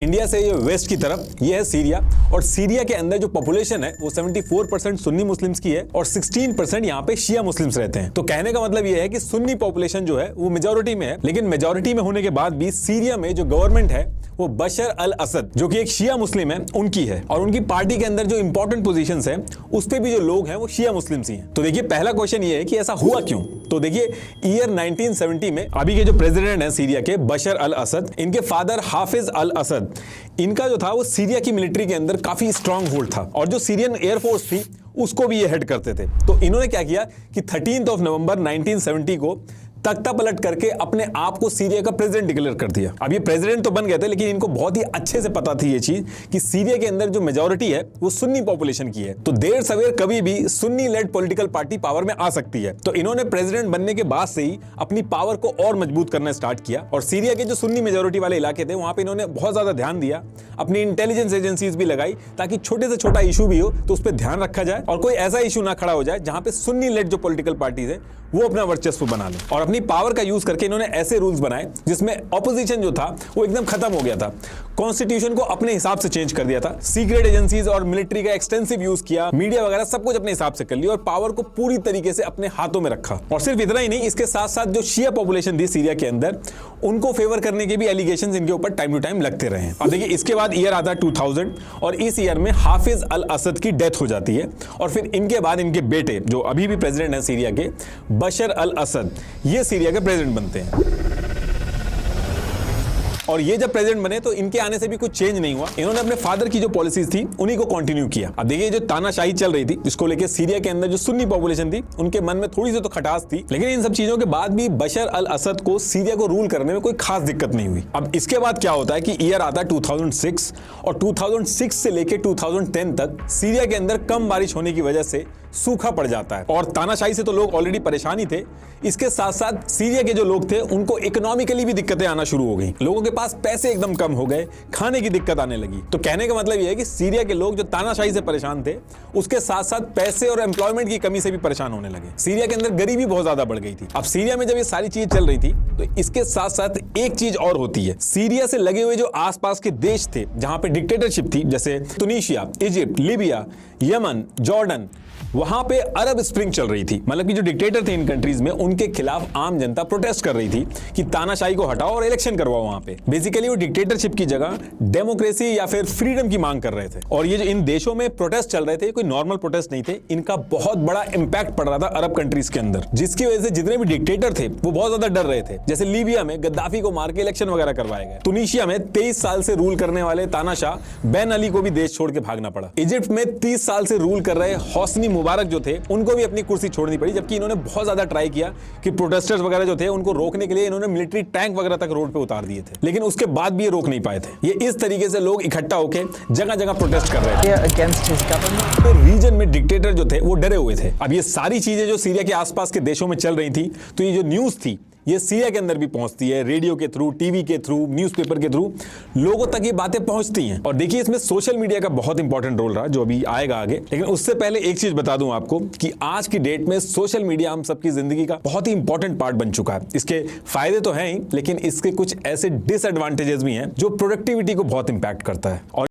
India से ये waste की तरफ ये है सीरिया, और सीरिया के अंदर जो पॉपुलेशन है वो 74% सुन्नी मुस्लिम्स की है और 16% यहाँ पे शिया मुस्लिम्स रहते हैं। तो कहने का मतलब ये है कि सुन्नी पॉपुलेशन जो है वो मेजोरिटी में है, लेकिन मेजोरिटी में होने के बाद भी सीरिया में जो गवर्नमेंट है वो बशर अल असद जो कि एक शिया मुस्लिम है उनकी है, और उनकी पार्टी के अंदर जो इंपॉर्टेंट पोजीशंस है उस पे भी जो लोग हैं वो शिया मुस्लिम्स ही हैं। तो देखिए पहला क्वेश्चन ये है कि ऐसा हुआ क्यों। तो देखिए ईयर 1970 में अभी के जो प्रेसिडेंट हैं सीरिया के बशर अल असद, इनके फादर हाफिज अल असद, इनका जो था वो सीरिया की मिलिट्री के अंदर काफी स्ट्रांग होल्ड था, और जो सीरियन एयरफोर्स थी उसको भी ये हेड करते थे। तो इन्होंने क्या किया कि 13 नवंबर 1970 को तख्ता पलट करके अपने आप को सीरिया का प्रेसिडेंट डिक्लेयर कर दिया। अब ये प्रेसिडेंट तो बन गए थे, लेकिन इनको बहुत ही अच्छे से पता थी ये चीज कि सीरिया के अंदर जो मेजॉरिटी है वो सुन्नी पॉपुलेशन की है, तो देर सवेर कभी भी सुन्नी लेड पॉलिटिकल पार्टी पावर में आ सकती है। तो इन्होंने प्रेसिडेंट बनने के बाद से ही अपनी पावर को और मजबूत करना स्टार्ट किया, और सीरिया के जो सुन्नी मेजॉरिटी वाले इलाके थे वहां पर इन्होंने बहुत ज्यादा ध्यान दिया, अपनी इंटेलिजेंस एजेंसीज भी लगाई ताकि छोटे से छोटा इशू भी हो तो उस पर ध्यान रखा जाए और कोई ऐसा इशू ना खड़ा हो जाए जहां पे सुन्नी लेड जो पॉलिटिकल पार्टीज है वो अपना वर्चस्व बना ले। और अपनी पावर का यूज करके इन्होंने ऐसे रूल्स बनाए जिसमें ऑपोजिशन जो था वो एकदम खत्म हो गया था, कॉन्स्टिट्यूशन को अपने हिसाब से चेंज कर दिया था, सीक्रेट एजेंसीज और मिलिट्री का एक्सटेंसिव यूज किया, मीडिया वगैरह सब कुछ अपने हिसाब से कर लिया और पावर को पूरी तरीके से अपने हाथों में रखा। और सिर्फ इतना ही नहीं, इसके साथ साथ जो शिया पॉपुलेशन थी सीरिया के अंदर उनको फेवर करने के भी एलिगेशंस इनके ऊपर टाइम टू टाइम लगते रहे। अब देखिए इसके बाद ईयर आता है 2000, और इस ईयर में हाफिज अल असद की डेथ हो जाती है, और फिर इनके बाद इनके बेटे जो अभी भी प्रेसिडेंट है सीरिया के, बशर अल असद, ये सीरिया के प्रेसिडेंट बनते हैं। और ये जब प्रेसिडेंट बने तो इनके आने से भी कुछ चेंज नहीं हुआ, इन्होंने अपने फादर की जो पॉलिसीज थी उन्हीं को कंटिन्यू किया। अब देखिए जो तानाशाही चल रही थी जिसको लेके सीरिया के अंदर जो सुन्नी पॉपुलेशन थी उनके मन में थोड़ी सी तो खटास थी, लेकिन इन सब चीजों के बाद भी बशर अल असद को सीरिया को रूल करने में कोई खास दिक्कत नहीं हुई। अब इसके बाद क्या होता है कि ईयर आता है 2006, और 2006 से लेके 2010 तक सीरिया के अंदर कम बारिश होने की वजह से सूखा पड़ जाता है, और तानाशाही से तो लोग ऑलरेडी परेशान ही थे, इसके साथ साथ सीरिया के जो लोग थे उनको इकोनॉमिकली भी दिक्कतें आना शुरू हो गई, लोगों के पास पैसे एकदम कम हो गए, खाने की दिक्कत आने लगी। तो कहने का मतलब यह है कि सीरिया के लोग जो तानाशाही से परेशान थे उसके साथ साथ पैसे और एम्प्लॉयमेंट की कमी से भी परेशान होने लगे। सीरिया के अंदर गरीबी बहुत ज्यादा बढ़ गई थी। अब सीरिया में जब ये सारी चीज चल रही थी तो इसके साथ साथ एक चीज और होती है, सीरिया से लगे हुए जो आसपास के देश थे जहां पे डिक्टेटरशिप थी, जैसे Tunisia, Egypt, Libya, Yemen, Jordan, वहां पे अरब स्प्रिंग चल रही थी। मतलब कि जो डिक्टेटर थे इन कंट्रीज में उनके खिलाफ आम जनता प्रोटेस्ट कर रही थी कि तानाशाही को हटाओ और इलेक्शन करवाओ वहां पे। बेसिकली वो डिक्टेटरशिप की जगह डेमोक्रेसी या फिर फ्रीडम की मांग कर रहे थे। और ये जो इन देशों में प्रोटेस्ट चल रहे थे कोई नॉर्मल प्रोटेस्ट नहीं थे, इनका बहुत बड़ा इंपैक्ट पड़ रहा था अरब कंट्रीज के अंदर, जिसकी वजह से जितने भी डिक्टेटर थे वो बहुत ज्यादा डर रहे थे। जैसे लीबिया में गद्दाफी को मार के इलेक्शन वगैरह करवाए गए, तुनीशिया में 23 साल से रूल करने वाले तानाशाह बेन अली को भी देश छोड़ के भागना पड़ा, इजिप्ट में 30 साल से रूल कर रहे हौसनी मुबारक जो थे उनको भी अपनी कुर्सी छोड़नी पड़ी, जबकि इन्होंने बहुत ज्यादा ट्राई किया कि प्रोटेस्टर्स वगैरह जो थे उनको रोकने के लिए इन्होंने मिलिट्री टैंक वगैरह तक रोड पे उतार दिए थे, लेकिन उसके बाद भी ये रोक नहीं पाए थे। ये इस तरीके से लोग इकट्ठा होकर जगह जगह प्रोटेस्ट कर रहे थे अगेंस्ट हिज गवर्नमेंट। तो रीजन में डिक्टेटर जो थे वो डरे हुए थे। अब ये सारी चीजें जो सीरिया के आसपास के देशों में चल रही थी, तो ये जो न्यूज थी ये सीरिया के अंदर भी पहुंचती है, रेडियो के थ्रू, टीवी के थ्रू, न्यूज़पेपर के थ्रू लोगों तक ये बातें पहुंचती हैं। और देखिए इसमें सोशल मीडिया का बहुत इंपॉर्टेंट रोल रहा जो अभी आएगा आगे, लेकिन उससे पहले एक चीज बता दूं आपको कि आज की डेट में सोशल मीडिया हम सबकी जिंदगी का बहुत ही इंपॉर्टेंट पार्ट बन चुका है। इसके फायदे तो हैं ही, लेकिन इसके कुछ ऐसे डिसएडवांटेजेस भी हैं जो प्रोडक्टिविटी को बहुत इंपैक्ट करता है। और